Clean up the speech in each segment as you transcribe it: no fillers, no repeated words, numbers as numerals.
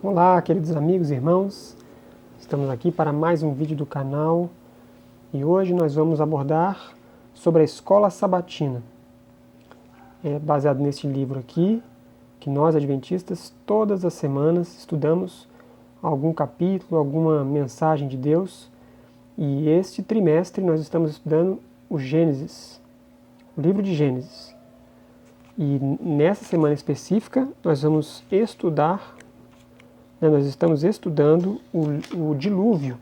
Olá, queridos amigos e irmãos, estamos aqui para mais um vídeo do canal e hoje nós vamos abordar sobre a escola sabatina. É baseado neste livro aqui, que nós adventistas todas as semanas estudamos algum capítulo, alguma mensagem de Deus, e este trimestre nós estamos estudando o Gênesis, o livro de Gênesis. E nessa semana específica nós vamos estudar, nós estamos estudando o dilúvio.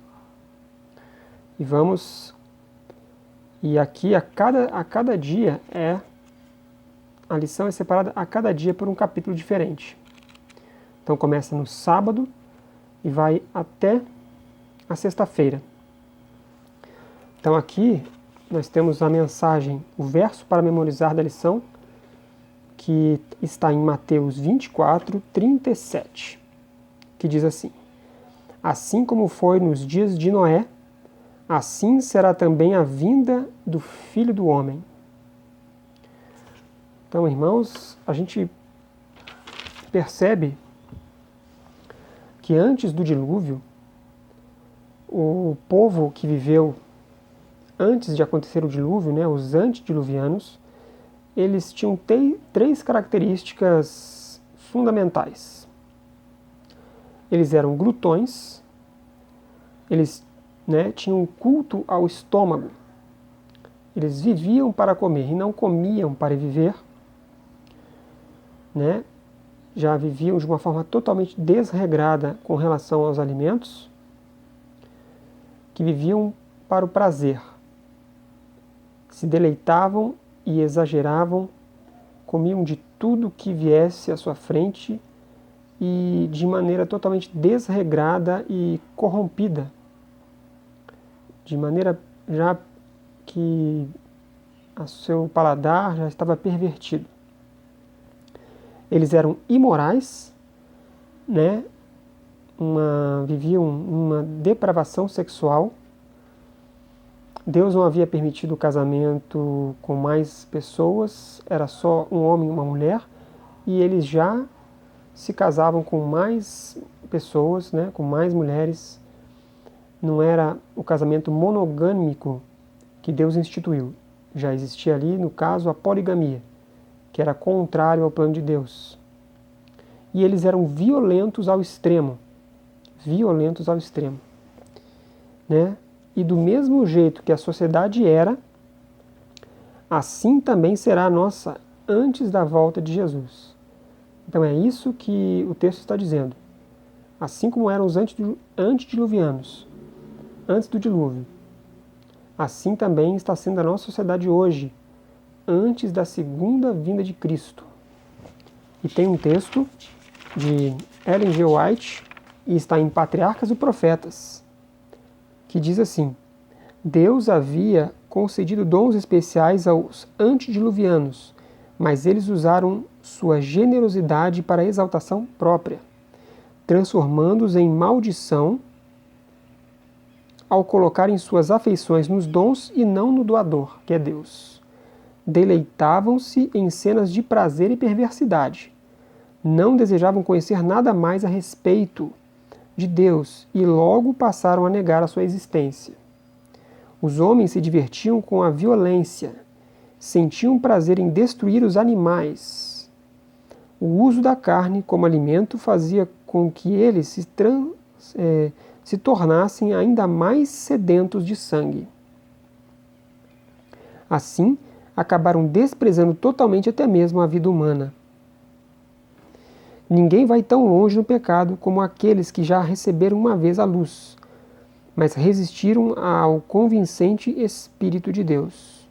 E aqui a cada dia a lição é separada a cada dia por um capítulo diferente. Então começa no sábado e vai até a sexta-feira. Então aqui nós temos a mensagem, o verso para memorizar da lição, que está em Mateus 24, 37, que diz assim: Assim como foi nos dias de Noé, assim será também a vinda do Filho do Homem. Então, irmãos, a gente percebe que antes do dilúvio, o povo que viveu antes de acontecer o dilúvio, os antediluvianos, eles tinham três características fundamentais. Eles eram glutões, eles tinham culto ao estômago, eles viviam para comer e não comiam para viver, já viviam de uma forma totalmente desregrada com relação aos alimentos, que viviam para o prazer, se deleitavam e exageravam, comiam de tudo que viesse à sua frente e de maneira totalmente desregrada e corrompida, de maneira já que o seu paladar já estava pervertido. Eles eram imorais, viviam uma depravação sexual. Deus não havia permitido o casamento com mais pessoas, era só um homem e uma mulher, e eles já se casavam com mais pessoas, com mais mulheres. Não era o casamento monogâmico que Deus instituiu. Já existia ali, no caso, a poligamia, que era contrário ao plano de Deus. E eles eram violentos ao extremo. Violentos ao extremo. E do mesmo jeito que a sociedade era, assim também será a nossa antes da volta de Jesus. Então é isso que o texto está dizendo. Assim como eram os antediluvianos, antes do dilúvio, assim também está sendo a nossa sociedade hoje, antes da segunda vinda de Cristo. E tem um texto de Ellen G. White, e está em Patriarcas e Profetas, que diz assim: Deus havia concedido dons especiais aos antediluvianos, mas eles usaram sua generosidade para a exaltação própria, transformando-os em maldição ao colocarem suas afeições nos dons e não no doador, que é Deus. Deleitavam-se em cenas de prazer e perversidade. Não desejavam conhecer nada mais a respeito de Deus e logo passaram a negar a sua existência. Os homens se divertiam com a violência, sentiam prazer em destruir os animais. O uso da carne como alimento fazia com que eles se tornassem ainda mais sedentos de sangue. Assim, acabaram desprezando totalmente até mesmo a vida humana. Ninguém vai tão longe no pecado como aqueles que já receberam uma vez a luz, mas resistiram ao convincente Espírito de Deus.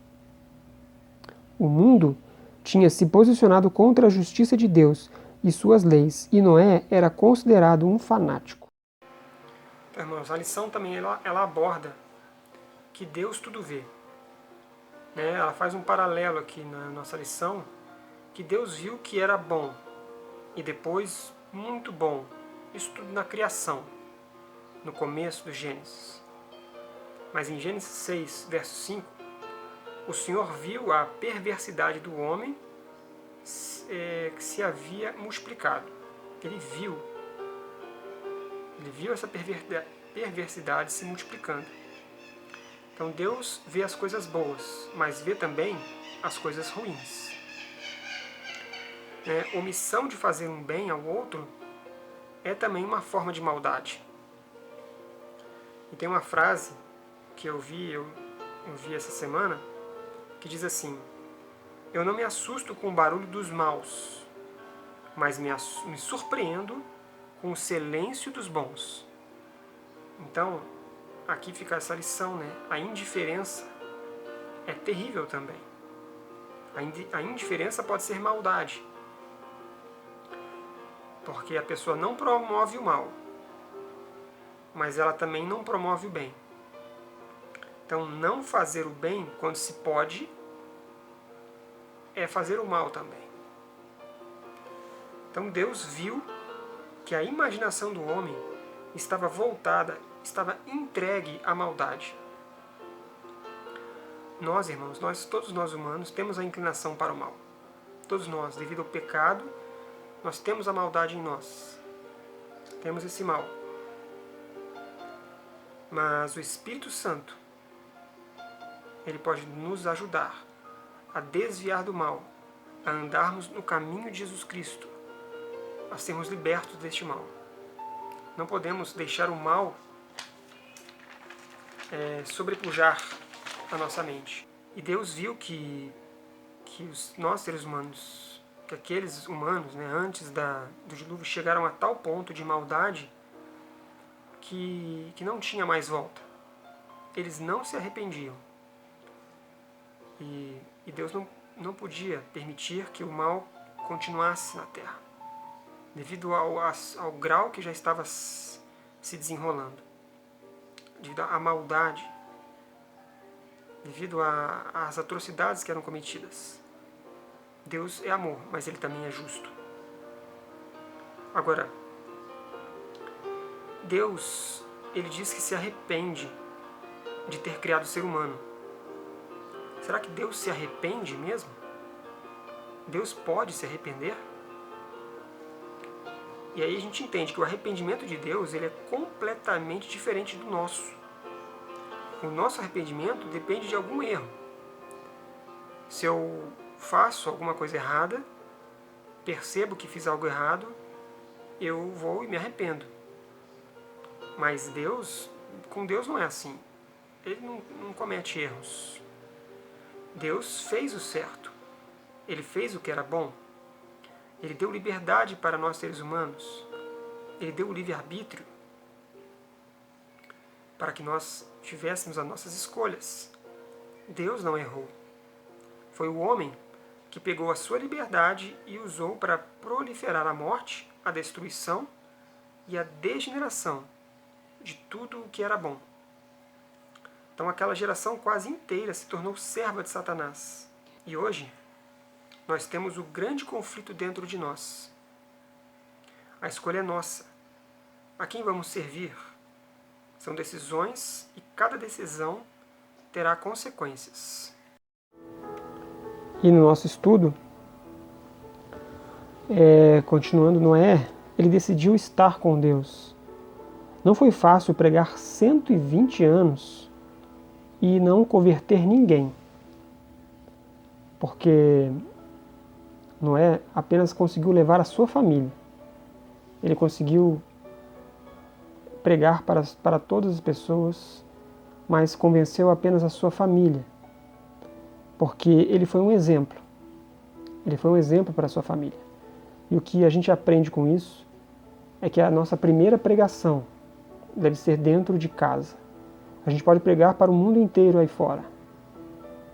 O mundo tinha se posicionado contra a justiça de Deus e suas leis, e Noé era considerado um fanático. Então, irmãos, a lição também ela aborda que Deus tudo vê. Ela faz um paralelo aqui na nossa lição, que Deus viu que era bom, e depois muito bom. Isso tudo na criação, no começo do Gênesis. Mas em Gênesis 6, verso 5, o Senhor viu a perversidade do homem que se havia multiplicado. Ele viu Ele viu essa perversidade se multiplicando. Então Deus vê as coisas boas, mas vê também as coisas ruins. Omissão de fazer um bem ao outro é também uma forma de maldade. E tem uma frase que eu vi essa semana, que diz assim: eu não me assusto com o barulho dos maus, mas me surpreendo com o silêncio dos bons. Então, aqui fica essa lição, né? A indiferença é terrível também. A indiferença pode ser maldade, porque a pessoa não promove o mal, mas ela também não promove o bem. Então, não fazer o bem quando se pode é fazer o mal também. Então, Deus viu que a imaginação do homem estava voltada, estava entregue à maldade. Nós, irmãos, todos nós humanos, temos a inclinação para o mal. Todos nós, devido ao pecado, nós temos a maldade em nós. Temos esse mal. Mas o Espírito Santo, ele pode nos ajudar a desviar do mal, a andarmos no caminho de Jesus Cristo, a sermos libertos deste mal. Não podemos deixar o mal sobrepujar a nossa mente. E Deus viu que nós, seres humanos, que aqueles humanos, antes do dilúvio, chegaram a tal ponto de maldade que não tinha mais volta. Eles não se arrependiam. E Deus não podia permitir que o mal continuasse na terra, devido ao grau que já estava se desenrolando, devido à maldade, devido às atrocidades que eram cometidas. Deus é amor, mas Ele também é justo. Agora, Deus, Ele diz que se arrepende de ter criado o ser humano. Será que Deus se arrepende mesmo? Deus pode se arrepender? E aí a gente entende que o arrependimento de Deus, ele é completamente diferente do nosso. O nosso arrependimento depende de algum erro. Se eu faço alguma coisa errada, percebo que fiz algo errado, eu vou e me arrependo. Mas com Deus não é assim. Ele não comete erros. Deus fez o certo. Ele fez o que era bom. Ele deu liberdade para nós seres humanos. Ele deu o livre-arbítrio para que nós tivéssemos as nossas escolhas. Deus não errou. Foi o homem que pegou a sua liberdade e usou para proliferar a morte, a destruição e a degeneração de tudo o que era bom. Então aquela geração quase inteira se tornou serva de Satanás. E hoje, nós temos o grande conflito dentro de nós. A escolha é nossa. A quem vamos servir? São decisões e cada decisão terá consequências. E no nosso estudo, continuando, Noé, ele decidiu estar com Deus. Não foi fácil pregar 120 anos e não converter ninguém, porque Noé apenas conseguiu levar a sua família. Ele conseguiu pregar para todas as pessoas, mas convenceu apenas a sua família, porque ele foi um exemplo. Ele foi um exemplo para a sua família. E o que a gente aprende com isso é que a nossa primeira pregação deve ser dentro de casa. A gente pode pregar para o mundo inteiro aí fora,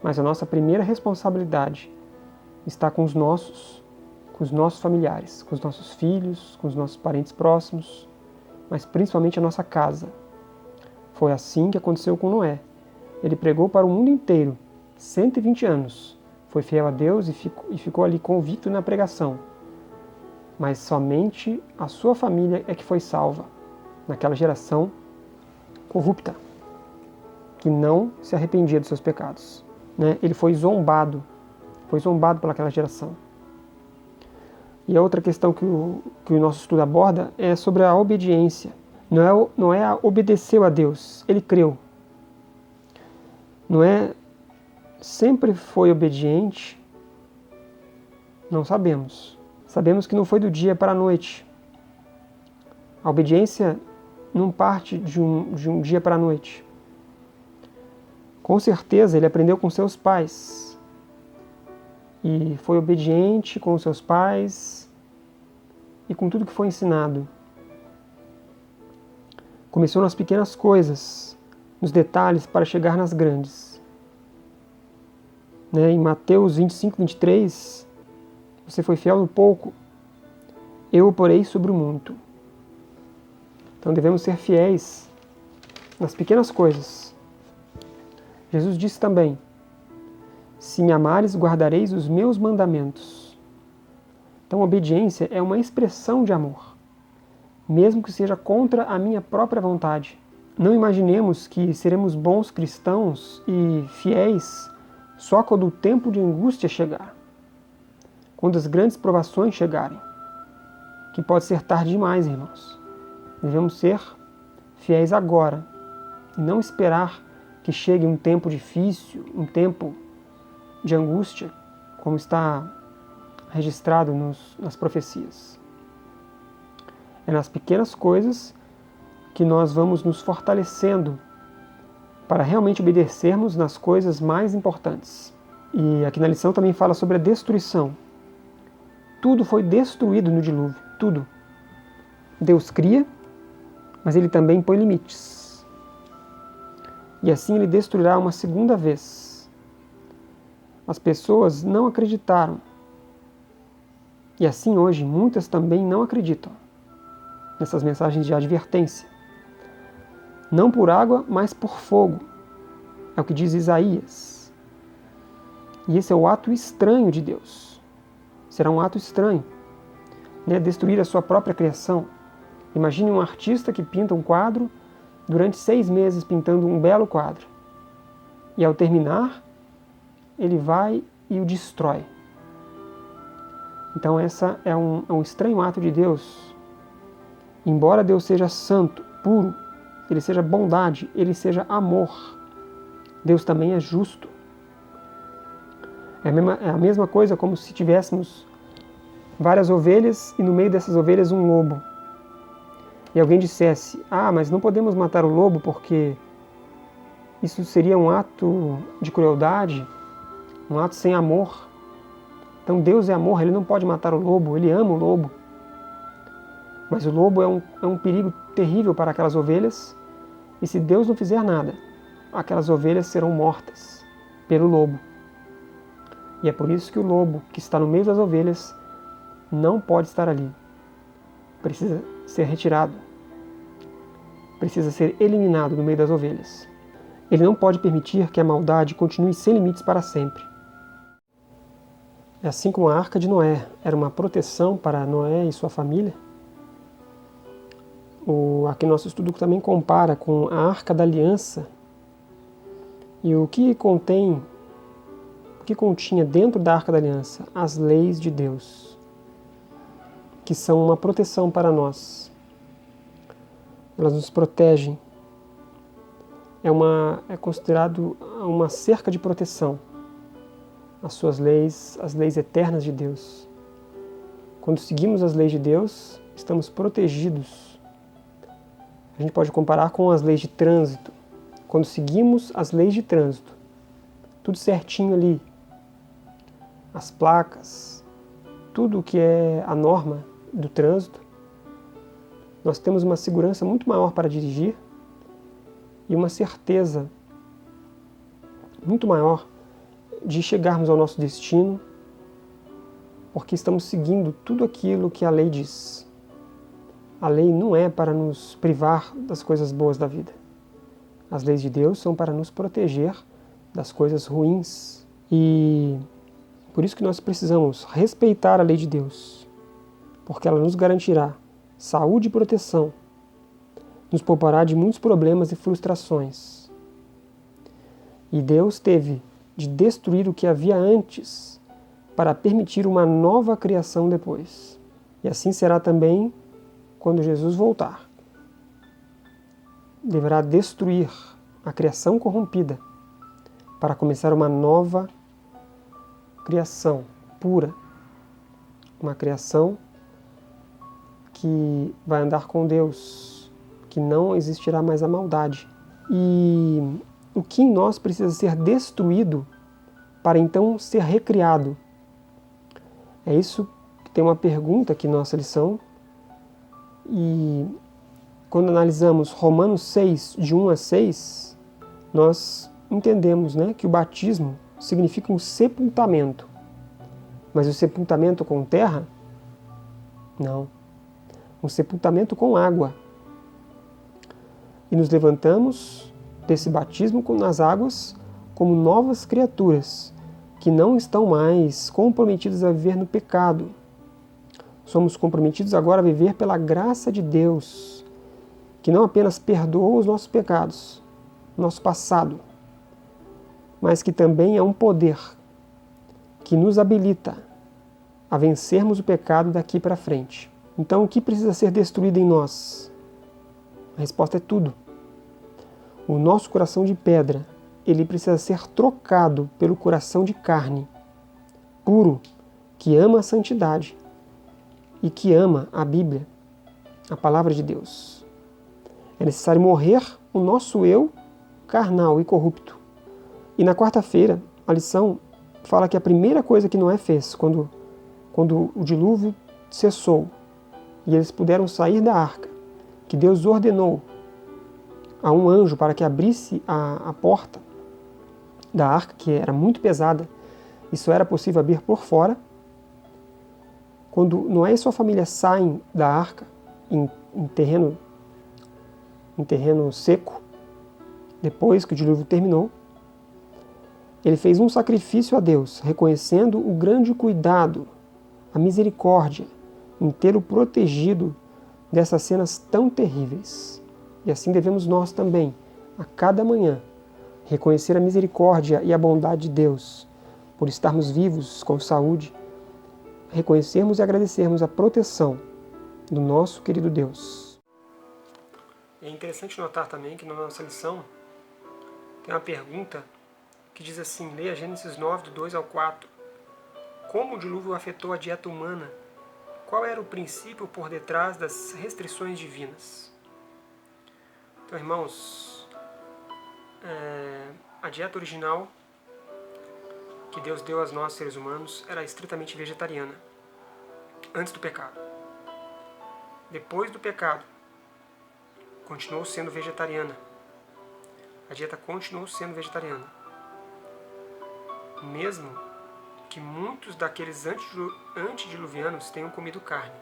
mas a nossa primeira responsabilidade está com os nossos familiares, com os nossos filhos, com os nossos parentes próximos, mas principalmente a nossa casa. Foi assim que aconteceu com Noé. Ele pregou para o mundo inteiro, 120 anos. Foi fiel a Deus e ficou ali convicto na pregação. Mas somente a sua família é que foi salva, naquela geração corrupta, que não se arrependia dos seus pecados. Ele foi zombado pelaquela geração. E a outra questão que o nosso estudo aborda é sobre a obediência. Noé obedeceu a Deus, ele creu. Noé sempre foi obediente? Não sabemos. Sabemos que não foi do dia para a noite. A obediência não parte de um dia para a noite. Com certeza ele aprendeu com seus pais e foi obediente com seus pais e com tudo que foi ensinado. Começou nas pequenas coisas, nos detalhes, para chegar nas grandes. Em Mateus 25, 23, você foi fiel no pouco, eu o porei sobre o muito. Então devemos ser fiéis nas pequenas coisas. Jesus disse também, se me amares, guardareis os meus mandamentos. Então, obediência é uma expressão de amor, mesmo que seja contra a minha própria vontade. Não imaginemos que seremos bons cristãos e fiéis só quando o tempo de angústia chegar, quando as grandes provações chegarem, que pode ser tarde demais, irmãos. Devemos ser fiéis agora e não esperar que chegue um tempo difícil, um tempo de angústia, como está registrado nas profecias. É nas pequenas coisas que nós vamos nos fortalecendo para realmente obedecermos nas coisas mais importantes. E aqui na lição também fala sobre a destruição. Tudo foi destruído no dilúvio, tudo. Deus cria, mas Ele também põe limites. E assim Ele destruirá uma segunda vez. As pessoas não acreditaram. E assim hoje muitas também não acreditam nessas mensagens de advertência. Não por água, mas por fogo. É o que diz Isaías. E esse é o ato estranho de Deus. Será um ato estranho, destruir a sua própria criação. Imagine um artista que pinta um quadro durante 6 meses pintando um belo quadro. E ao terminar, ele vai e o destrói. Então essa é um estranho ato de Deus. Embora Deus seja santo, puro, Ele seja bondade, Ele seja amor, Deus também é justo. É a mesma coisa como se tivéssemos várias ovelhas e no meio dessas ovelhas um lobo. E alguém dissesse, mas não podemos matar o lobo porque isso seria um ato de crueldade, um ato sem amor. Então Deus é amor, Ele não pode matar o lobo, Ele ama o lobo. Mas o lobo é um perigo terrível para aquelas ovelhas, e se Deus não fizer nada, aquelas ovelhas serão mortas pelo lobo. E é por isso que o lobo que está no meio das ovelhas não pode estar ali. Precisa ser retirado. Precisa ser eliminado do meio das ovelhas. Ele não pode permitir que a maldade continue sem limites para sempre. Assim como a Arca de Noé era uma proteção para Noé e sua família, aqui nosso estudo também compara com a Arca da Aliança e o que continha dentro da Arca da Aliança? As leis de Deus, que são uma proteção para nós. Elas nos protegem. É considerado uma cerca de proteção. As suas leis, as leis eternas de Deus. Quando seguimos as leis de Deus, estamos protegidos. A gente pode comparar com as leis de trânsito. Quando seguimos as leis de trânsito, tudo certinho ali, as placas, tudo que é a norma do trânsito, nós temos uma segurança muito maior para dirigir e uma certeza muito maior de chegarmos ao nosso destino, porque estamos seguindo tudo aquilo que a lei diz. A lei não é para nos privar das coisas boas da vida. As leis de Deus são para nos proteger das coisas ruins. E por isso que nós precisamos respeitar a lei de Deus, porque ela nos garantirá saúde e proteção, nos poupará de muitos problemas e frustrações. E Deus teve de destruir o que havia antes para permitir uma nova criação depois. E assim será também quando Jesus voltar. deverá destruir a criação corrompida para começar uma nova criação pura, uma criação que vai andar com Deus, que não existirá mais a maldade. E o que em nós precisa ser destruído para então ser recriado? É isso que tem uma pergunta aqui na nossa lição. E quando analisamos Romanos 6, de 1 a 6, nós entendemos, né, que o batismo significa um sepultamento. Mas o sepultamento com terra? Não. Um sepultamento com água. E nos levantamos desse batismo nas águas como novas criaturas, que não estão mais comprometidas a viver no pecado. Somos comprometidos agora a viver pela graça de Deus, que não apenas perdoa os nossos pecados, nosso passado, mas que também é um poder que nos habilita a vencermos o pecado daqui para frente. Então, o que precisa ser destruído em nós? A resposta é tudo. O nosso coração de pedra, ele precisa ser trocado pelo coração de carne, puro, que ama a santidade e que ama a Bíblia, a palavra de Deus. É necessário morrer o nosso eu carnal e corrupto. E na quarta-feira, a lição fala que a primeira coisa que Noé fez quando o dilúvio cessou e eles puderam sair da arca, que Deus ordenou a um anjo para que abrisse a porta da arca, que era muito pesada, e só era possível abrir por fora. Quando Noé e sua família saem da arca em terreno seco, depois que o dilúvio terminou, ele fez um sacrifício a Deus, reconhecendo o grande cuidado, a misericórdia em tê-lo protegido dessas cenas tão terríveis. E assim devemos nós também, a cada manhã, reconhecer a misericórdia e a bondade de Deus, por estarmos vivos, com saúde, reconhecermos e agradecermos a proteção do nosso querido Deus. É interessante notar também que na nossa lição tem uma pergunta que diz assim, leia Gênesis 9, do 2 ao 4. Como o dilúvio afetou a dieta humana? Qual era o princípio por detrás das restrições divinas? Então, irmãos, a dieta original que Deus deu a nós, seres humanos, era estritamente vegetariana, antes do pecado. Depois do pecado, continuou sendo vegetariana. A dieta continuou sendo vegetariana. Mesmo que muitos daqueles antediluvianos tenham comido carne,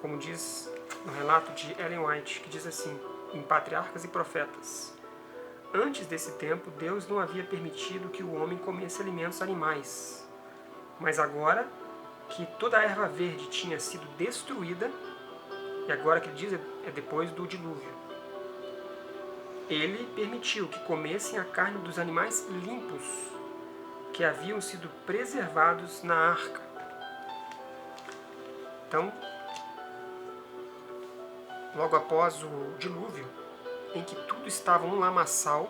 como diz no relato de Ellen White, que diz assim, em Patriarcas e Profetas: antes desse tempo, Deus não havia permitido que o homem comesse alimentos animais, mas agora que toda a erva verde tinha sido destruída, e agora que ele diz é depois do dilúvio, ele permitiu que comessem a carne dos animais limpos, que haviam sido preservados na arca. Então, logo após o dilúvio, em que tudo estava um lamaçal,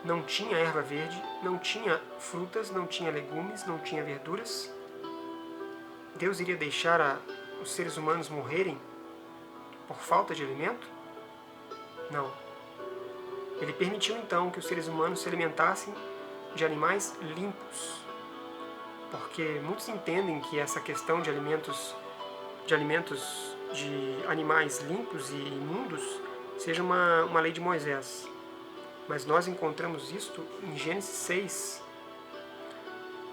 não tinha erva verde, não tinha frutas, não tinha legumes, não tinha verduras, Deus iria deixar os seres humanos morrerem por falta de alimento? Não. Ele permitiu então que os seres humanos se alimentassem de animais limpos, porque muitos entendem que essa questão de alimentos de animais limpos e imundos seja uma lei de Moisés. Mas nós encontramos isto em Gênesis 6.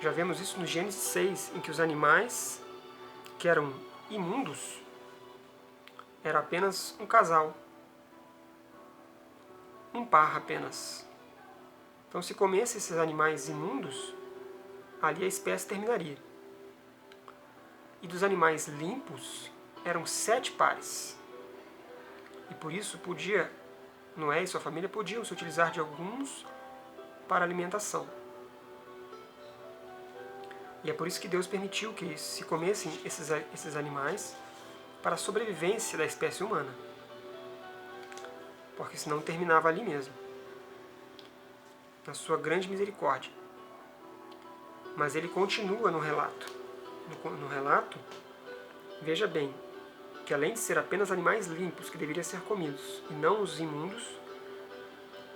Já vemos isso no Gênesis 6, em que os animais que eram imundos era apenas um casal, um par apenas. Então, se comesse esses animais imundos, ali a espécie terminaria. E dos animais limpos, eram 7 pares. E por isso Noé e sua família podiam se utilizar de alguns para alimentação. E é por isso que Deus permitiu que se comessem esses animais para a sobrevivência da espécie humana. porque senão terminava ali mesmo, na sua grande misericórdia. Mas ele continua no relato. No relato, veja bem, que além de ser apenas animais limpos que deveriam ser comidos e não os imundos,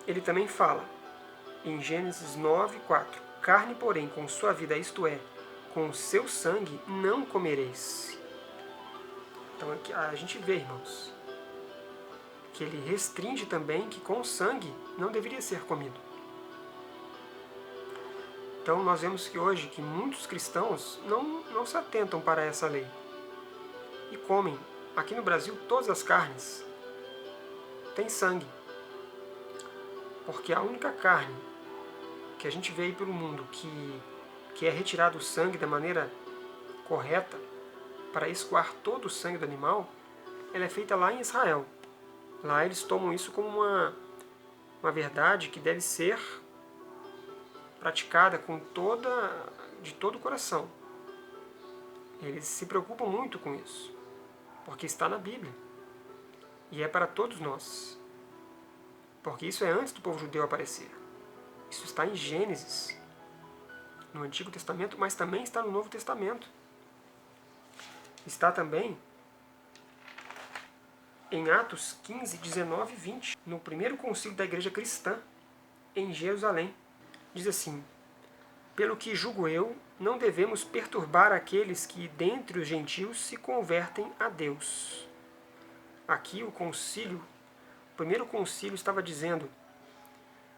ele também fala, em Gênesis 9:4, carne, porém, com sua vida, isto é, com o seu sangue, não comereis. Então aqui a gente vê, irmãos, que ele restringe também que com o sangue não deveria ser comido. Então nós vemos que hoje que muitos cristãos não se atentam para essa lei e comem, aqui no Brasil, todas as carnes têm sangue, porque a única carne que a gente vê aí pelo mundo que é retirado o sangue da maneira correta para escoar todo o sangue do animal, ela é feita lá em Israel. Lá eles tomam isso como uma verdade que deve ser praticada de todo o coração. Eles se preocupam muito com isso, porque está na Bíblia. E é para todos nós. Porque isso é antes do povo judeu aparecer. Isso está em Gênesis, no Antigo Testamento, mas também está no Novo Testamento. Está também em Atos 15, 19 e 20, no primeiro concílio da igreja cristã, em Jerusalém. Diz assim: pelo que julgo eu, não devemos perturbar aqueles que dentre os gentios se convertem a Deus. Aqui o primeiro concílio estava dizendo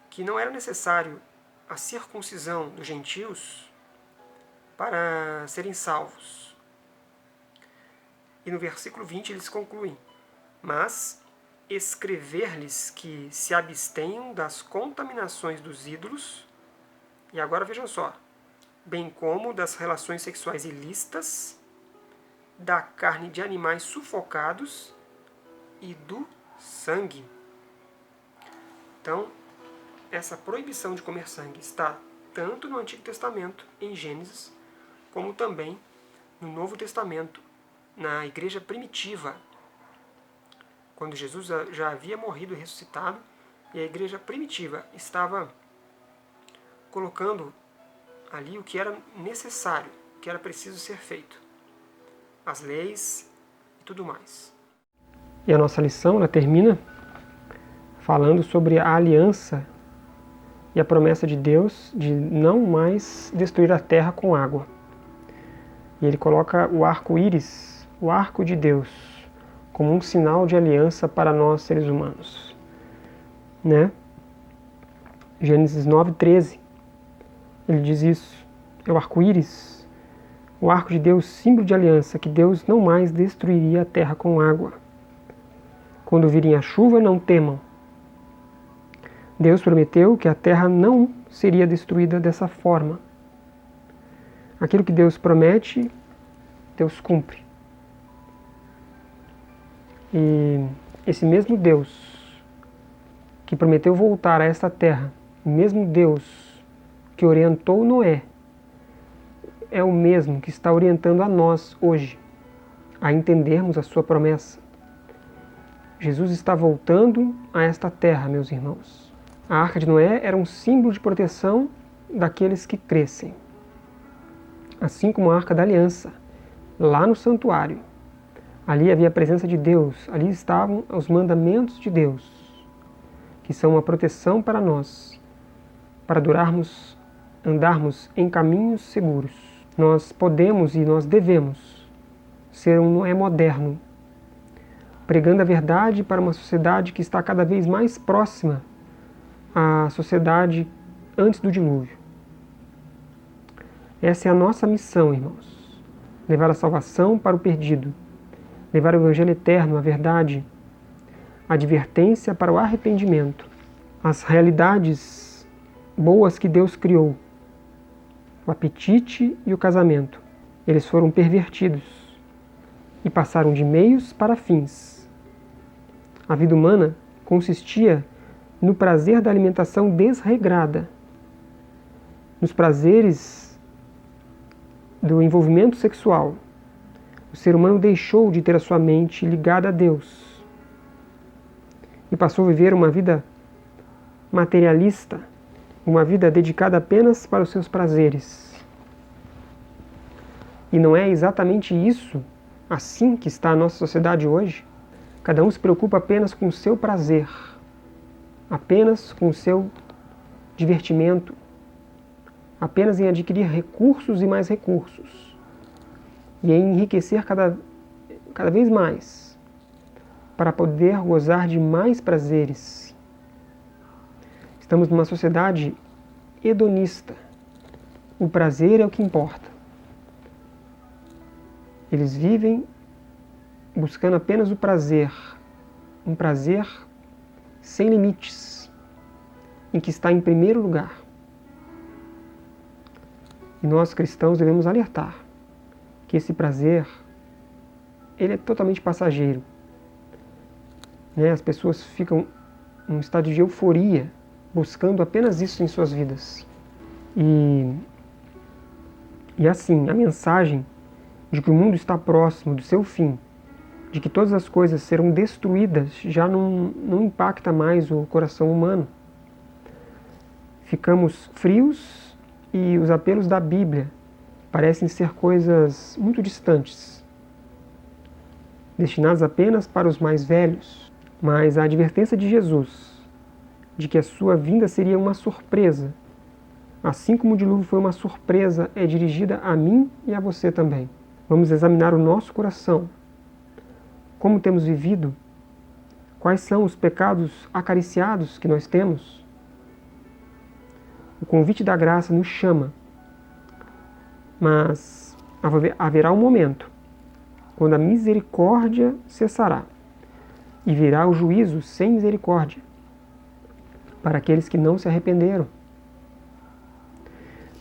que não era necessário a circuncisão dos gentios para serem salvos. E no versículo 20 eles concluem: mas escrever-lhes que se abstenham das contaminações dos ídolos, e agora vejam só, bem como das relações sexuais ilícitas, da carne de animais sufocados e do sangue. Então, essa proibição de comer sangue está tanto no Antigo Testamento, em Gênesis, como também no Novo Testamento, na igreja primitiva, quando Jesus já havia morrido e ressuscitado, e a igreja primitiva estava colocando ali o que era necessário, o que era preciso ser feito, as leis e tudo mais. E a nossa lição, ela termina falando sobre a aliança e a promessa de Deus de não mais destruir a terra com água. E ele coloca o arco-íris, o arco de Deus, como um sinal de aliança para nós seres humanos. Né? Gênesis 9:13, ele diz isso, é o arco-íris, o arco de Deus, símbolo de aliança, que Deus não mais destruiria a terra com água. Quando virem a chuva, não temam. Deus prometeu que a terra não seria destruída dessa forma. Aquilo que Deus promete, Deus cumpre. E esse mesmo Deus que prometeu voltar a esta terra, o mesmo Deus que orientou Noé, é o mesmo que está orientando a nós hoje a entendermos a sua promessa. Jesus está voltando a esta terra, meus irmãos. A Arca de Noé era um símbolo de proteção daqueles que crescem. Assim como a Arca da Aliança, lá no santuário. Ali havia a presença de Deus, ali estavam os mandamentos de Deus, que são uma proteção para nós, para andarmos em caminhos seguros. Nós podemos e nós devemos ser um Noé moderno, pregando a verdade para uma sociedade que está cada vez mais próxima à sociedade antes do dilúvio. Essa é a nossa missão, irmãos. Levar a salvação para o perdido. Levar o Evangelho eterno, a verdade, a advertência para o arrependimento. As realidades boas que Deus criou. O apetite e o casamento. Eles foram pervertidos e passaram de meios para fins. A vida humana consistia no prazer da alimentação desregrada, nos prazeres do envolvimento sexual. O ser humano deixou de ter a sua mente ligada a Deus. e passou a viver uma vida materialista, uma vida dedicada apenas para os seus prazeres. E não é exatamente isso, assim que está a nossa sociedade hoje? Cada um se preocupa apenas com o seu prazer, apenas com o seu divertimento, apenas em adquirir recursos e mais recursos, e em enriquecer cada vez mais, para poder gozar de mais prazeres. Estamos numa sociedade hedonista. O prazer é o que importa. Eles vivem buscando apenas o prazer, um prazer sem limites, em que está em primeiro lugar. E nós cristãos devemos alertar que esse prazer, ele é totalmente passageiro. As pessoas ficam num estado de euforia, buscando apenas isso em suas vidas. E assim, a mensagem de que o mundo está próximo do seu fim, de que todas as coisas serão destruídas, já não impacta mais o coração humano. Ficamos frios e os apelos da Bíblia parecem ser coisas muito distantes, destinadas apenas para os mais velhos. Mas a advertência de Jesus, de que a sua vinda seria uma surpresa, assim como o dilúvio foi uma surpresa, é dirigida a mim e a você também. Vamos examinar o nosso coração. Como temos vivido? Quais são os pecados acariciados que nós temos? O convite da graça nos chama, mas haverá um momento quando a misericórdia cessará e virá o juízo sem misericórdia para aqueles que não se arrependeram.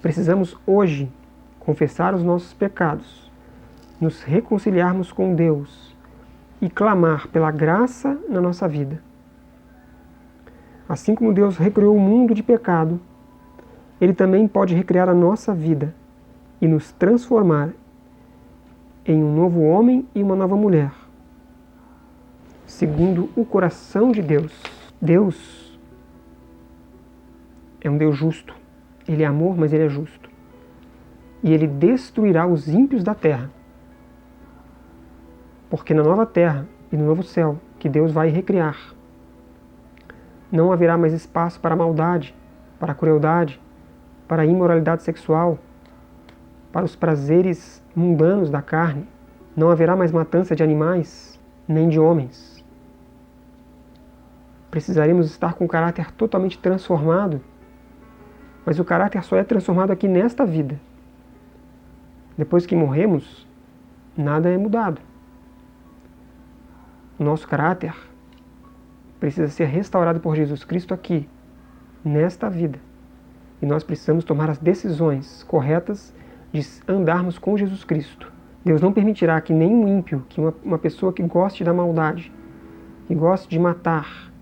Precisamos hoje confessar os nossos pecados, nos reconciliarmos com Deus e clamar pela graça na nossa vida. Assim como Deus recriou o mundo de pecado, Ele também pode recriar a nossa vida e nos transformar em um novo homem e uma nova mulher, segundo o coração de Deus. Deus é um Deus justo. Ele é amor, mas Ele é justo. E Ele destruirá os ímpios da terra. Porque na nova terra e no novo céu, que Deus vai recriar, não haverá mais espaço para a maldade, para a crueldade, para a imoralidade sexual, para os prazeres mundanos da carne. Não haverá mais matança de animais, nem de homens. Precisaremos estar com o caráter totalmente transformado, mas o caráter só é transformado aqui nesta vida. Depois que morremos, nada é mudado. O nosso caráter precisa ser restaurado por Jesus Cristo aqui, nesta vida. E nós precisamos tomar as decisões corretas de andarmos com Jesus Cristo. Deus não permitirá que nenhum ímpio, que uma pessoa que goste da maldade, que goste de matar,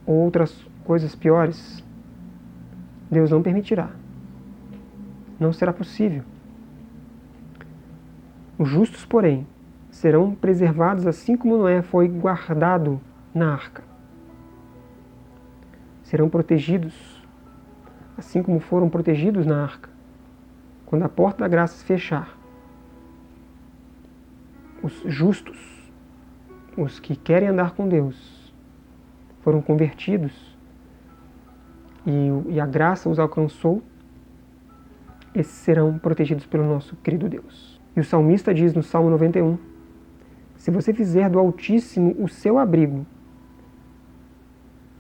ou outras coisas piores, Deus não permitirá. Não será possível. Os justos, porém, serão preservados assim como Noé foi guardado na arca. Serão protegidos assim como foram protegidos na arca. Quando a porta da graça se fechar, os justos, os que querem andar com Deus, foram convertidos e a graça os alcançou, esses serão protegidos pelo nosso querido Deus. E o salmista diz no Salmo 91, se você fizer do Altíssimo o seu abrigo,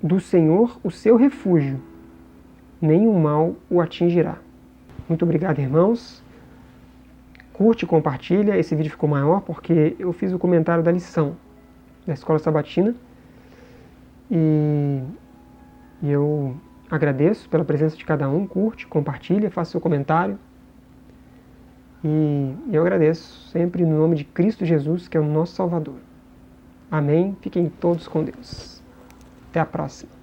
do Senhor o seu refúgio, nenhum mal o atingirá. Muito obrigado, irmãos. Curte e compartilha. Esse vídeo ficou maior porque eu fiz o comentário da lição da Escola Sabatina. E eu agradeço pela presença de cada um. Curte, compartilha, faça seu comentário. E eu agradeço sempre no nome de Cristo Jesus, que é o nosso Salvador. Amém. Fiquem todos com Deus. Até a próxima.